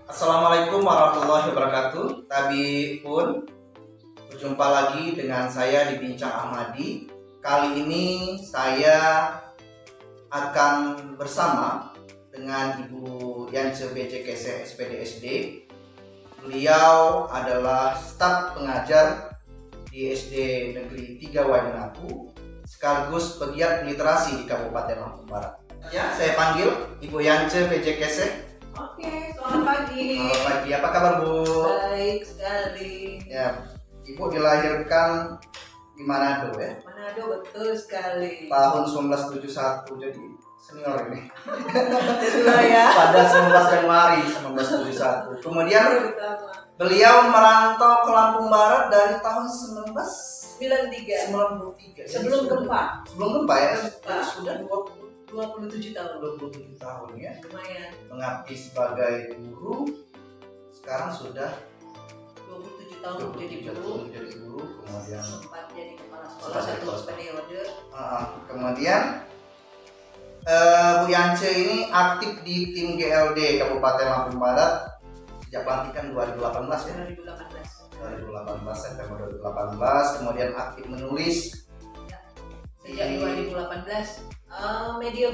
Assalamualaikum warahmatullahi wabarakatuh. Tabi pun berjumpa lagi dengan saya di Bincang Ahmadi. Kali ini saya akan bersama dengan Ibu Yance BJ Kese SPDSD. Beliau adalah staf pengajar di SD Negeri 3 Waingapu, sekaligus pegiat literasi di Kabupaten Lampung Barat. Ya, saya panggil Ibu Yance BJ Kese. Oke, selamat pagi. Selamat pagi, apa kabar Bu? Baik sekali. Ya, Ibu dilahirkan di Manado ya? Manado, betul sekali. Tahun 1971, jadi senior ini. Itulah ya. Pada 19 Januari 1971. Kemudian beliau merantau ke Lampung Barat dari tahun 93. 1993. Sebelum gempa. Sebelum gempa ya? Gempa. Sudah 27 tahun. 27 tahun ya. Lumayan. Mengabdi sebagai guru. Sekarang sudah 27 tahun jadi guru. Kemudian Sempat jadi kepala sekolah satu periode. Kemudian Bu Yance ini aktif di tim GLD Kabupaten Lampung Barat sejak pelantikan 2018 ya. 2018 September 2018. Kemudian aktif menulis Sejak 2018 media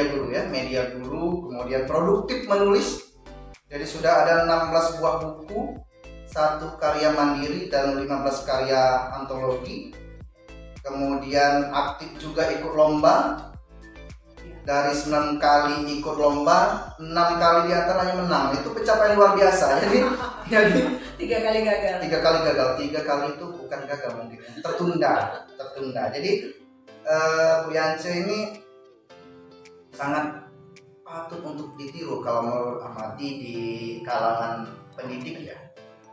guru ya, media guru. Kemudian produktif menulis. Jadi sudah ada 16 buah buku, 1 karya mandiri dan 15 karya antologi. Kemudian aktif juga ikut lomba. Dari 9 kali ikut lomba, 6 kali diantaranya menang. Itu pencapaian luar biasa. Jadi 3 kali gagal. 3 kali gagal. 3 kali itu bukan gagal mungkin, tertunda. Jadi Bu Yance ini sangat patut untuk ditiru kalau menurut Ahmadi di kalangan pendidik ya,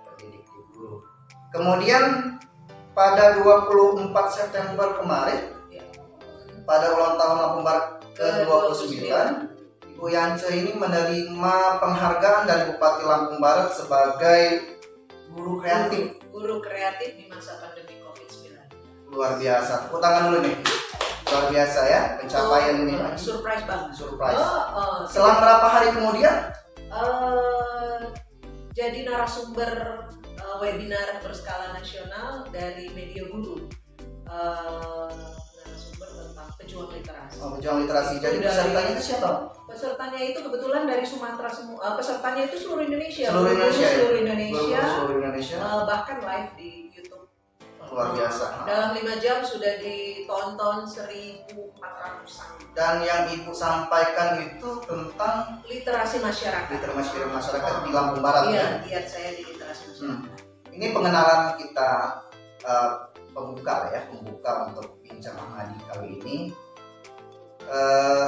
pendidik di guru. Kemudian pada 24 September kemarin, pada ulang tahun Lampung Barat ke-29, Ibu Yance ini menerima penghargaan dari Bupati Lampung Barat sebagai guru kreatif. Guru kreatif di masa pandemi COVID-19. Luar biasa. Tepuk tangan dulu nih. Luar biasa ya pencapaian ini. Surprise banget. Surprise. Selang berapa hari kemudian? Jadi narasumber webinar berskala nasional dari media guru. Narasumber tentang pejuang literasi. Pejuang literasi. Jadi pesertanya itu siapa? Pesertanya itu kebetulan dari Sumatera semua. Pesertanya itu seluruh Indonesia. Seluruh Indonesia. Bahkan live di YouTube. Luar biasa. Dalam 5 jam sudah ditonton 1.400-an. Dan yang Ibu sampaikan itu tentang literasi masyarakat. Literasi masyarakat di Lampung Barat. Iya, giat saya di literasi masyarakat. Ini pengenalan kita pembuka untuk Bincang Ahmadi kali ini.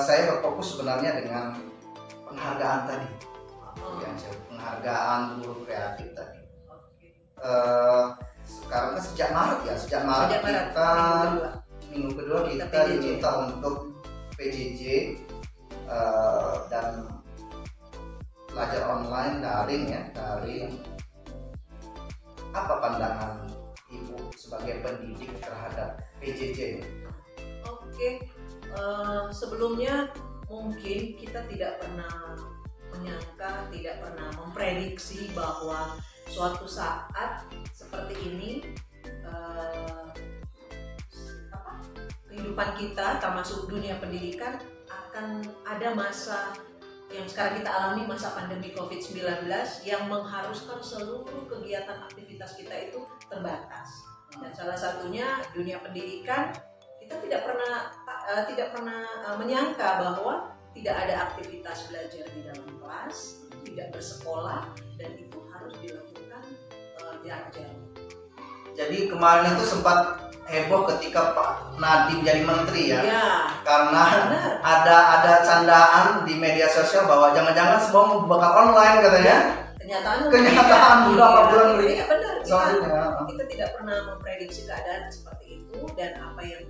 Saya berfokus sebenarnya dengan penghargaan tadi. Penghargaan guru kreatif tadi. Sekarang kan sejak Maret kita minggu kedua kita diminta untuk PJJ dan belajar online daring. Apa pandangan Ibu sebagai pendidik terhadap PJJ? Sebelumnya mungkin kita tidak pernah menyangka, tidak pernah memprediksi bahwa suatu saat seperti ini kehidupan kita termasuk dunia pendidikan akan ada masa yang sekarang kita alami, masa pandemi COVID-19 yang mengharuskan seluruh kegiatan aktivitas kita itu terbatas. Dan salah satunya dunia pendidikan, kita tidak pernah menyangka bahwa tidak ada aktivitas belajar di dalam kelas, tidak bersekolah, dan itu harus dilakukan jarak jauh. Jadi kemarin itu sempat heboh ketika Pak Nadiem jadi menteri ya, karena ada candaan di media sosial bahwa jangan-jangan semua bakal online katanya. Kenyataan beberapa bulan berikutnya. Benar. Kita tidak pernah memprediksi keadaan seperti itu, dan apa yang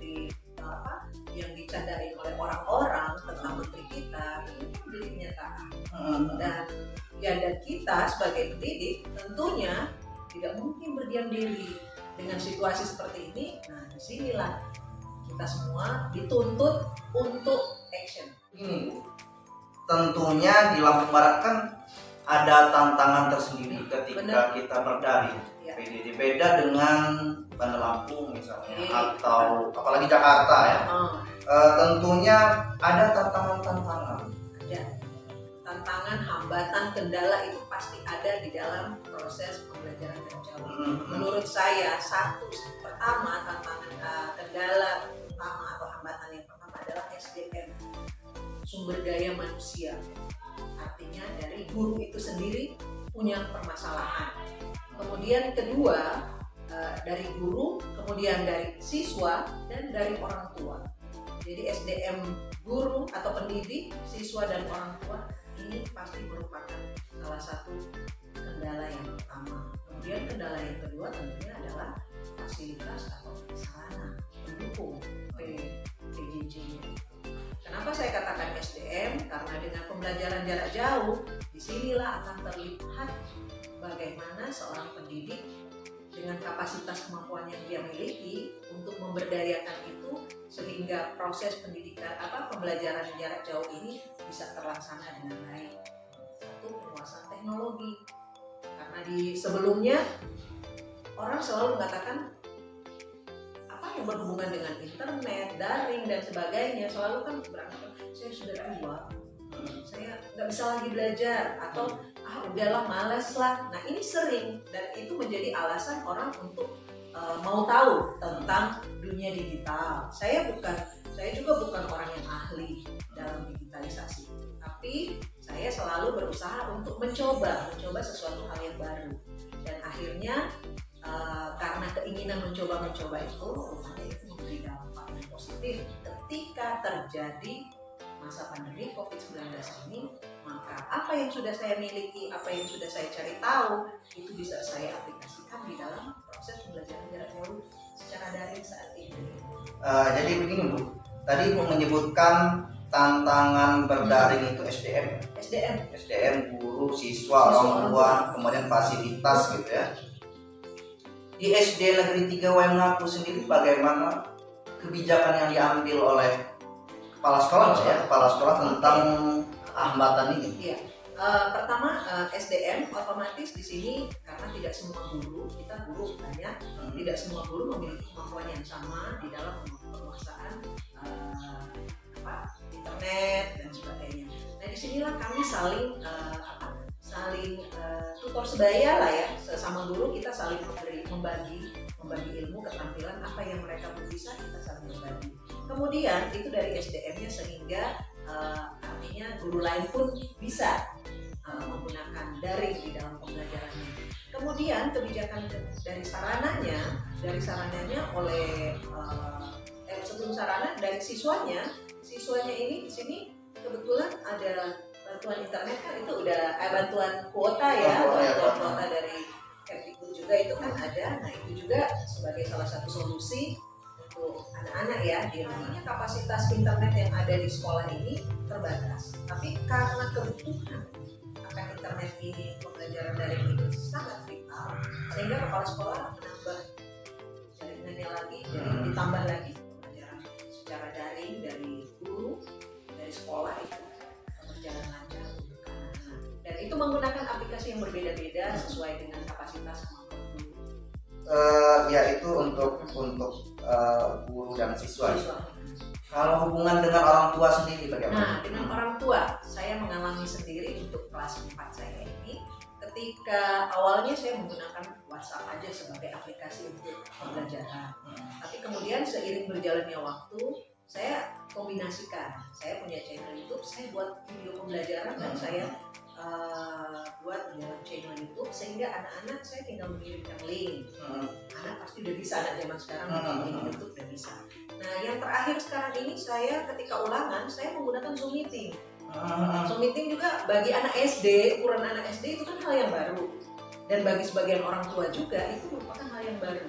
dicandai oleh orang-orang tentang menteri kita itu menjadi kenyataan. Dan kita sebagai pendidik tentunya tidak mungkin berdiam diri dengan situasi seperti ini. Nah, disinilah kita semua dituntut untuk action. Ini tentunya di Lampung Barat kan ada tantangan tersendiri ketika Benar. kita berdaring. Ya. PJJ beda dengan Bandar Lampung misalnya, Iya. atau apalagi Jakarta ya. Oh, Tentunya ada tantangan-tantangan. ada tantangan, hambatan, kendala itu pasti ada di dalam proses pembelajaran jarak jauh. Menurut saya pertama tantangan, kendala pertama atau hambatan yang pertama adalah SDM, sumber daya manusia. Artinya dari guru itu sendiri punya permasalahan. Kemudian kedua, dari guru, kemudian dari siswa, dan dari orang tua. Jadi SDM guru atau pendidik, siswa, dan orang tua ini pasti merupakan salah satu kendala yang pertama. Kemudian kendala yang kedua tentunya adalah fasilitas atau sarana pendukung PJJ. Kenapa saya katakan SDM? Karena dengan pembelajaran jarak jauh, disinilah akan terlihat bagaimana seorang pendidik dengan kapasitas kemampuan yang dia miliki untuk memberdayakan itu sehingga proses pendidikan pembelajaran jarak jauh ini bisa terlaksana dengan baik. Satu, penguasaan teknologi. Karena di sebelumnya orang selalu mengatakan apa yang berhubungan dengan internet, daring, dan sebagainya, selalu kan beranggapan saya sudah tua, saya nggak bisa lagi belajar, atau udahlah malas lah. Nah ini sering, dan itu menjadi alasan orang untuk mau tahu tentang dunia digital. Saya juga bukan orang yang ahli dalam digitalisasi, tapi saya selalu berusaha untuk mencoba sesuatu hal yang baru. Dan akhirnya karena keinginan mencoba itu, rupanya itu memberi dampak yang positif ketika terjadi masa pandemi COVID-19 ini. Maka apa yang sudah saya miliki, apa yang sudah saya cari tahu, itu bisa saya aplikasikan di dalam proses pembelajaran jarak jauh secara daring saat ini. Jadi begini Bu, tadi Bu menyebutkan tantangan berdaring itu SDM, guru, siswa, orang tua, kemudian fasilitas gitu ya. Di SD Negeri 3 Waingapu sendiri bagaimana kebijakan yang diambil oleh kepala sekolah tentang hambatan ini? Iya. Pertama, SDM otomatis di sini karena tidak semua guru, kita guru banyak, tidak semua guru memiliki kemampuan yang sama di dalam penguasaan internet dan sebagainya. Nah disinilah kami saling tutor sebaya lah ya, sesama guru kita saling membagi ilmu, keterampilan, apa yang mereka bisa kita saling berbagi. Kemudian itu dari SDM-nya sehingga artinya guru lain pun bisa menggunakan daring di dalam pembelajarannya. Kemudian kebijakan dari sarananya oleh sebelum sarana dari siswanya ini di sini kebetulan ada bantuan internet kan, itu udah bantuan kuota ya, bantuan kuota dari Kemdikbud juga itu kan ada. Nah itu juga sebagai salah satu solusi untuk anak-anak ya. Artinya kapasitas internet yang ada di sekolah ini terbatas, tapi karena kebutuhan akan internet ini, pembelajaran daring ini sangat vital, sehingga kepala sekolah menambah jaringannya lagi, jadi ditambah lagi pembelajaran secara daring dari guru, dari sekolah itu berjalan lancar untuk anak-anak. Dan itu menggunakan aplikasi yang berbeda-beda sesuai dengan kapasitas kemampuan guru. Ya itu untuk guru dan siswa. Kalau hubungan dengan orang tua sendiri bagaimana? Nah, dengan orang tua, saya mengalami sendiri untuk kelas 4 saya ini. Ketika awalnya saya menggunakan WhatsApp aja sebagai aplikasi untuk pembelajaran. Tapi kemudian seiring berjalannya waktu, saya kombinasikan. Saya punya channel YouTube, saya buat video pembelajaran dan saya buat dalam channel YouTube, sehingga anak-anak saya tinggal mengirimkan link. Anak pasti udah bisa, anak zaman sekarang link YouTube udah bisa. Nah yang terakhir sekarang ini saya ketika ulangan saya menggunakan Zoom Meeting. Zoom Meeting juga bagi anak SD, ukuran anak SD itu kan hal yang baru, dan bagi sebagian orang tua juga itu merupakan hal yang baru.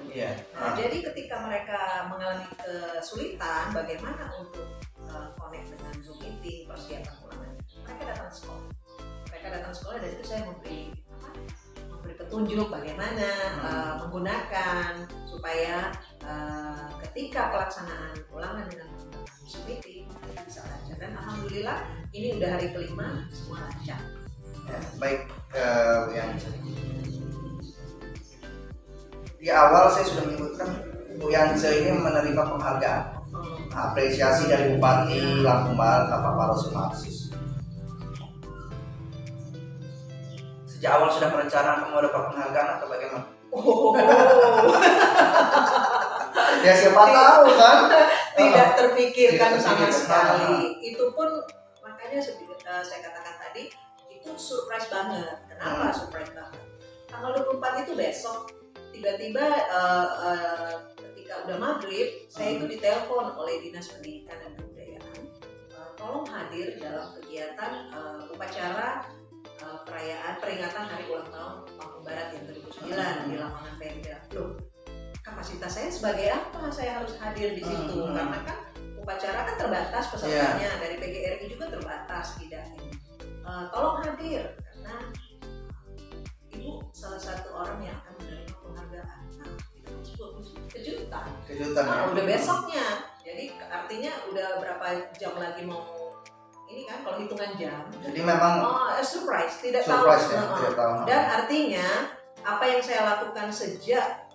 Nah, jadi ketika mereka mengalami kesulitan bagaimana untuk connect dengan Zoom Meeting, persiapan ulangan, mereka datang sekolah dan itu saya memberi petunjuk bagaimana menggunakan supaya ketika pelaksanaan ulangan dengan menggunakan Zoom Meeting bisa lancar. Dan alhamdulillah ini udah hari kelima semua lancar. Ya, baik, yang di awal saya sudah menyebutkan Bu Yance ini menerima penghargaan apresiasi dari Bupati Lampung Barat Bapak Paro Sumarsis. Sejak awal sudah merencanakan mau dapat penghargaan atau bagaimana? Ya siapa tahu kan? Tidak terpikirkan Tidak sama terpikirkan. sekali. Itu pun makanya saya katakan tadi itu surprise banget. Kenapa surprise banget? Tanggal 24 itu besok tiba-tiba ketika udah maghrib saya itu ditelepon oleh Dinas Pendidikan dan Kebudayaan, tolong hadir dalam kegiatan upacara perayaan peringatan Hari Ulang Tahun Lampung Barat yang ke-29 di Lapangan Pemda. Loh, kapasitas saya sebagai apa saya harus hadir di situ? Karena kan upacara kan terbatas pesertanya, dari PGRI juga terbatas tidak. Tolong hadir karena Ibu salah satu orang yang akan menerima penghargaan. Nah, itu sebuah kejutan. Udah besoknya, jadi artinya udah berapa jam lagi mau ini kan kalau hitungan jam. Jadi memang surprise, tidak surprise tahu. Ya, tidak tahu. Dan artinya apa yang saya lakukan sejak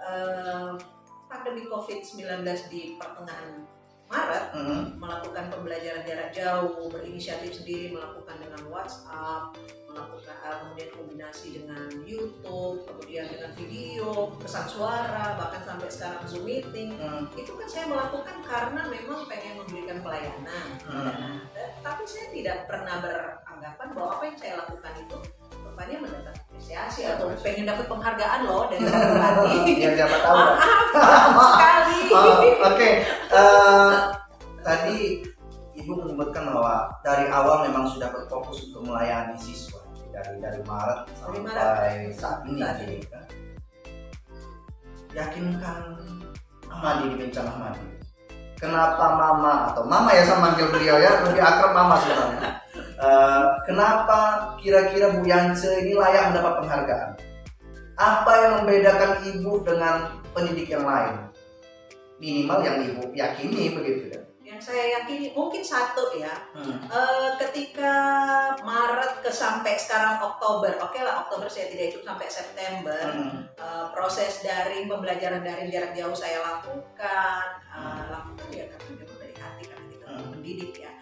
pandemi COVID-19 di pertengahan Maret, melakukan pembelajaran jarak jauh, berinisiatif sendiri, melakukan dengan WhatsApp, melakukan kemudian kombinasi dengan YouTube, kemudian dengan video, pesan suara, bahkan sampai sekarang Zoom meeting. Itu kan saya melakukan karena memang pengen memberikan pelayanan. Tapi saya tidak pernah beranggapan bahwa apa yang saya lakukan itu rupanya mendapat apresiasi atau pengen dapat penghargaan loh dari hati. Ya siapa tahu. Maaf sekali. Oke. Tadi Ibu menyebutkan bahwa dari awal memang sudah berfokus untuk melayani siswa dari Maret sampai saat ini. Gitu, kan? Yakinkan Ahmadi dibincang Ahmadi. Kenapa Mama atau Mama ya saya manggil beliau ya, lebih akrab Mama sebenarnya. Kenapa kira-kira Bu Yance ini layak mendapat penghargaan? Apa yang membedakan Ibu dengan pendidik yang lain? Minimal yang Ibu yakini begitu ya. Yang saya yakini mungkin satu ya, ketika Maret sampai sekarang Oktober, oke lah Oktober saya tidak ikut sampai September, proses daring pembelajaran daring jarak jauh saya lakukan ya karena memang dari hati karena kita mendidik ya.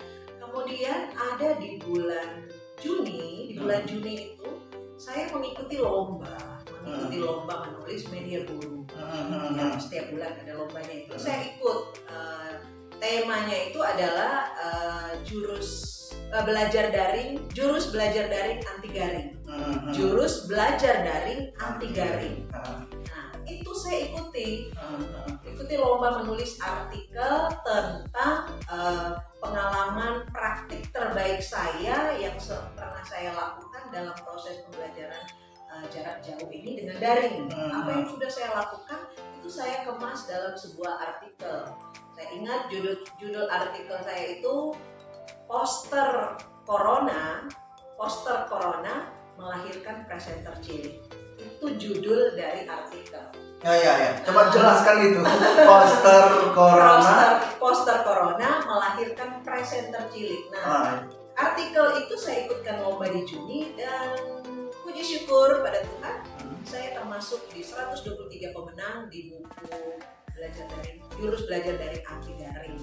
Kemudian ada di bulan Juni itu saya mengikuti lomba menulis media guru yang setiap bulan ada lombanya itu saya ikut. Temanya itu adalah jurus belajar daring anti garing. Jurus belajar daring anti garing. Nah, itu saya ikuti lomba menulis artikel tentang pengalaman praktik terbaik saya yang pernah saya lakukan dalam proses pembelajaran jarak jauh ini dengan daring. Apa yang sudah saya lakukan itu saya kemas dalam sebuah artikel. Saya ingat judul artikel saya itu poster corona melahirkan presenter cilik. Itu judul dari artikel. Ya. Coba jelaskan itu. Poster corona melahirkan presenter cilik. Nah, artikel itu saya ikutkan lomba di Juni dan puji syukur pada Tuhan, saya termasuk di 123 pemenang di buku jurus belajar daring anti daring,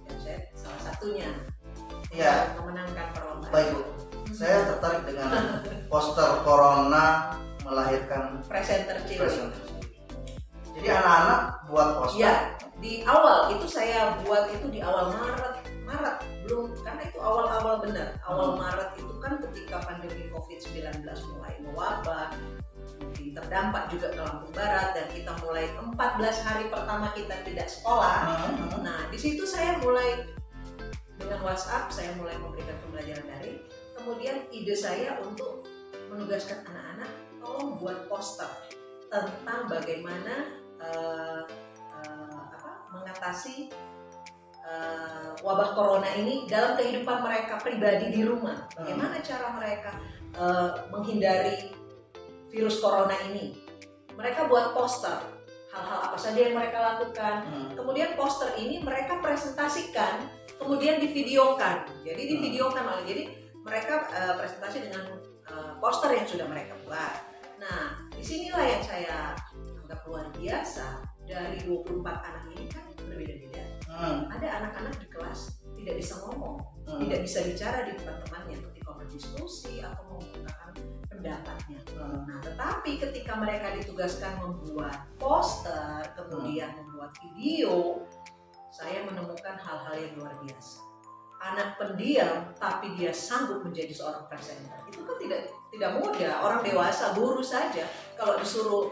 dan saya salah satunya yang memenangkan perlombaan. Baik Bu, saya tertarik dengan poster corona melahirkan presenter cilik. Jadi anak-anak buat poster. Ya, di awal itu saya buat itu di awal Maret belum, karena itu awal benar. Awal Maret itu kan ketika pandemi COVID-19 mulai mewabah, mungkin terdampak juga ke Lampung Barat dan kita mulai 14 hari pertama kita tidak sekolah. Nah, di situ saya mulai dengan WhatsApp, saya mulai memberikan pembelajaran daring. Kemudian ide saya untuk menugaskan anak-anak tolong buat poster tentang bagaimana mengatasi wabah corona ini dalam kehidupan mereka pribadi di rumah. Bagaimana cara mereka menghindari virus corona ini? Mereka buat poster, hal-hal apa saja yang mereka lakukan. Kemudian poster ini mereka presentasikan, kemudian divideokan. Jadi divideokan jadi mereka presentasi dengan poster yang sudah mereka buat. Nah, disinilah yang saya anggap luar biasa. Dari 24 anak ini kan berbeda-beda. Ada anak-anak di kelas tidak bisa ngomong, tidak bisa bicara di depan temannya ketika berdiskusi atau mengungkapkan pendapatnya. Nah, tetapi ketika mereka ditugaskan membuat poster, kemudian membuat video, saya menemukan hal-hal yang luar biasa. Anak pendiam tapi dia sanggup menjadi seorang presenter. Itu kan tidak mudah. Orang dewasa, guru saja kalau disuruh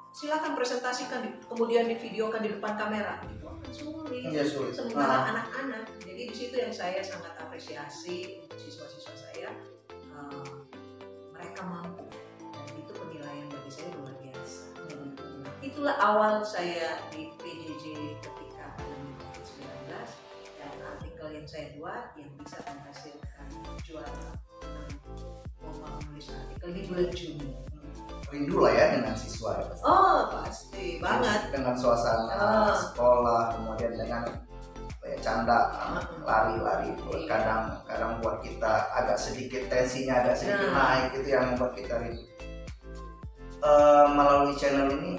silakan presentasikan, kemudian divideokan di depan kamera, itu akan sulit. Ya, sulit. Sementara anak-anak, jadi di situ yang saya sangat apresiasi untuk siswa-siswa saya, mereka mampu, dan itu penilaian bagi saya luar biasa. Itulah awal saya di PJJ ketika pandemi COVID-19, dan artikel yang saya buat yang bisa menghasilkan juara lomba menulis artikel di bulan Juni. Rindu lah ya dengan siswa ya. Oh pasti banget. Dengan suasana sekolah, kemudian dengan canda, lari-lari, kadang buat kita agak sedikit tensinya agak sedikit naik, itu yang membuat kita rindu. Melalui channel ini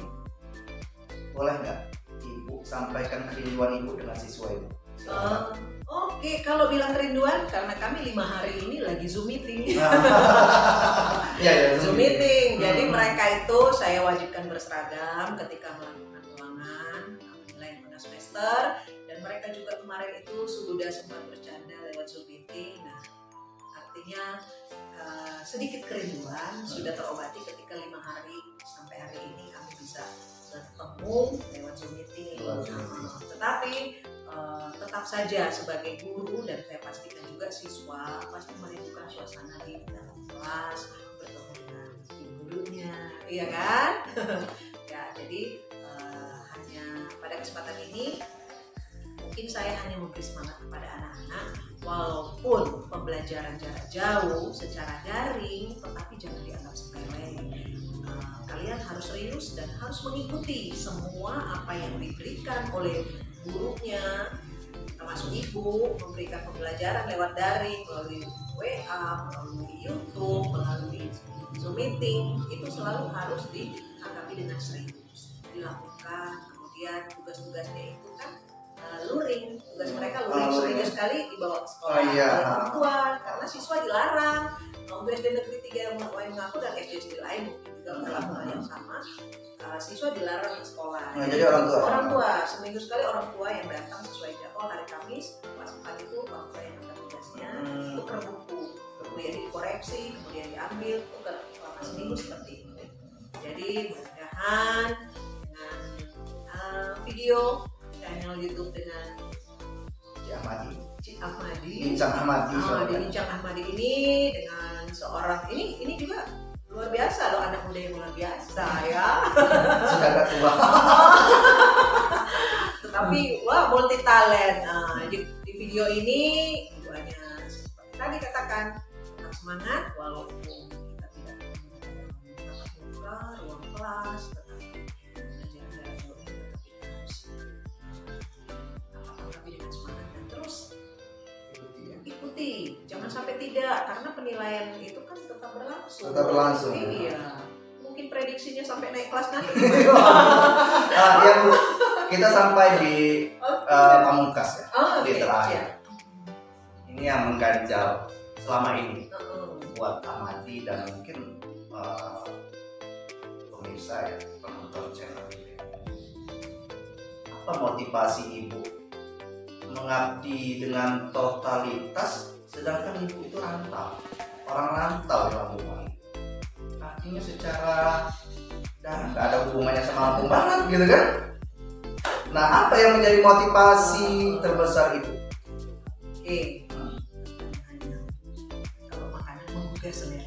boleh nggak Ibu sampaikan kerinduan Ibu dengan siswa Ibu? Oke, kalau bilang kerinduan, karena kami 5 hari ini lagi Zoom meeting. Ya, Zoom meeting. Jadi mereka itu saya wajibkan berseragam ketika melakukan ulangan nilai tengah semester, dan mereka juga kemarin itu sudah sempat bercanda lewat Zoom meeting. Nah, artinya sedikit kerinduan sudah terobati ketika 5 hari sampai hari ini kami bisa bertemu lewat Zoom meeting. Tetapi tetap saja sebagai guru, dan saya pastikan juga siswa pasti merindukan suasana di dalam kelas, bertemu dengan gurunya, iya kan? Ya, jadi hanya pada kesempatan ini mungkin saya hanya memberi semangat kepada anak-anak, walaupun pembelajaran jarak jauh secara daring, tetapi jangan dianggap sepele. Kalian harus serius dan harus mengikuti semua apa yang diberikan oleh gurunya, termasuk ibu, memberikan pembelajaran lewat daring melalui WA, melalui YouTube, melalui Zoom meeting. Itu selalu harus ditanggapi dengan serius, dilakukan. Kemudian tugas-tugasnya itu kan luring, tugas mereka luring, sering sekali dibawa ke sekolah oleh orang tua, karena siswa dilarang. Untuk SD Negeri 3 yang mengaku dan SD lain mungkin juga melakukan hal yang sama. Siswa dilarang ke sekolah. Jadi orang tua seminggu sekali orang tua yang datang sesuai jadwal hari Kamis kelas 4 itu orang tua yang akan tugasnya tukar buku, kemudian dikoreksi, kemudian diambil, tukar selama seminggu seperti itu. Jadi mudah-mudahan dengan video channel YouTube dengan Bincang Ahmadi Bincang Ahmadi ini dengan seorang ini juga luar biasa loh, anak muda yang luar biasa ya. Sudah agak tua. Tetapi wah, multi talent. Di video ini hanya seperti tadi katakan, tetap semangat walaupun kita tidak dapat muka ruang kelas, tetapi belajar jarak jauh ini tetap kita harus tanggapi dengan semangat dan terus ikuti, jangan sampai tidak, karena penilaian itu kan tetap berlangsung. Iya, mungkin prediksinya sampai naik kelas nanti. Ya Bu, kita sampai di pamungkas ya, di terakhir. Ini yang mengganjal selama ini buat Ahmadi dan mungkin pemirsa ya, penonton channel ini. Apa motivasi Ibu mengabdi dengan totalitas, sedangkan Ibu itu rantau, orang rantau di Lampung. Artinya secara dan nggak ada hubungannya sama Lampung Barat gitu kan? Nah, apa yang menjadi motivasi terbesar Ibu? Kalau makanan menggugah selera.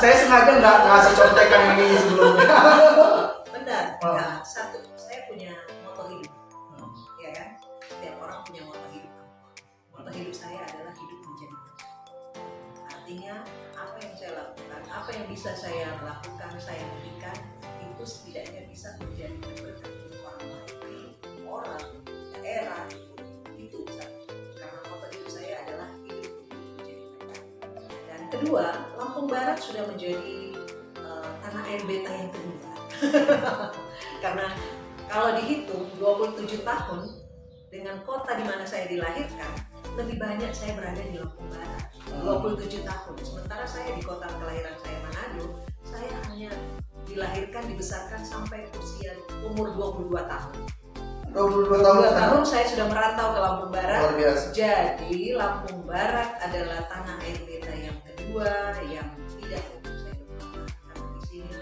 Saya sengaja nggak ngasih contekan yang ini sebelumnya. Benar. Nah, satu, saya punya moto hidup. Ya kan? Setiap orang punya moto hidup. Moto hidup saya adalah hidup menjadi. Artinya apa yang saya lakukan, apa yang bisa saya lakukan, saya berikan, itu setidaknya bisa menjadi berkat untuk orang lain, orang, daerah, itu bisa. Karena moto hidup saya adalah hidup menjadi berkat. Dan kedua, Barat sudah menjadi tanah air beta yang kedua. Karena kalau dihitung 27 tahun dengan kota di mana saya dilahirkan, lebih banyak saya berada di Lampung Barat. 27 tahun. Sementara saya di kota kelahiran saya Manado, saya hanya dilahirkan, dibesarkan sampai usia umur 22 tahun. 22 tahun saya sudah merantau ke Lampung Barat. Luar biasa. Jadi Lampung Barat adalah tanah air beta yang kedua yang tidak untuk saya lupakan. Karena di sini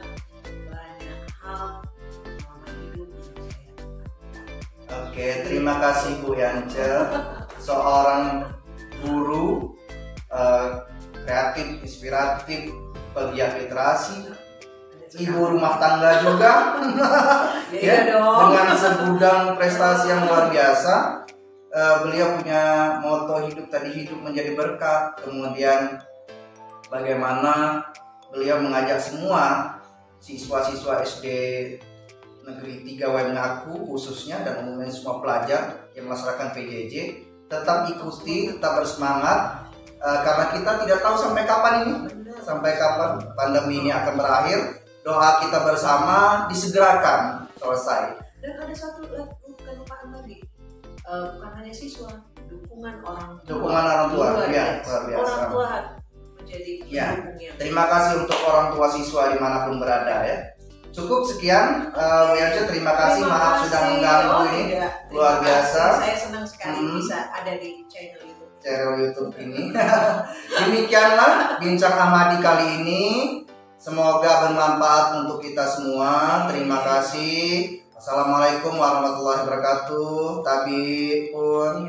banyak hal pengalaman hidup yang saya dapatkan. Oke, terima kasih Bu Yance, seorang guru kreatif, inspiratif, pegiat literasi, ibu rumah tangga juga. Ya, dong. Dengan segudang prestasi yang luar biasa. Beliau punya moto hidup tadi, hidup menjadi berkat. Kemudian bagaimana beliau mengajak semua siswa-siswa SD Negeri 3 Waingaku khususnya dan umumnya semua pelajar yang melaksanakan PJJ tetap ikuti, tetap bersemangat, karena kita tidak tahu sampai kapan ini, sampai kapan pandemi ini akan berakhir. Doa kita bersama disegerakan selesai. Dan ada satu kelupaan tadi, bukan hanya siswa, dukungan orang tua. Dukungan orang tua, ya, luar biasa. Orang tua menjadi Ya, pendukungnya. terima kasih untuk orang tua siswa dimanapun berada ya. Cukup sekian, Bu Yance, terima kasih. Maaf sudah mengganggu ini, luar biasa. Saya senang sekali bisa ada di channel YouTube ini. Demikianlah bincang Ahmadi kali ini. Semoga bermanfaat untuk kita semua. Terima kasih. Assalamualaikum warahmatullahi wabarakatuh. Tabi pun.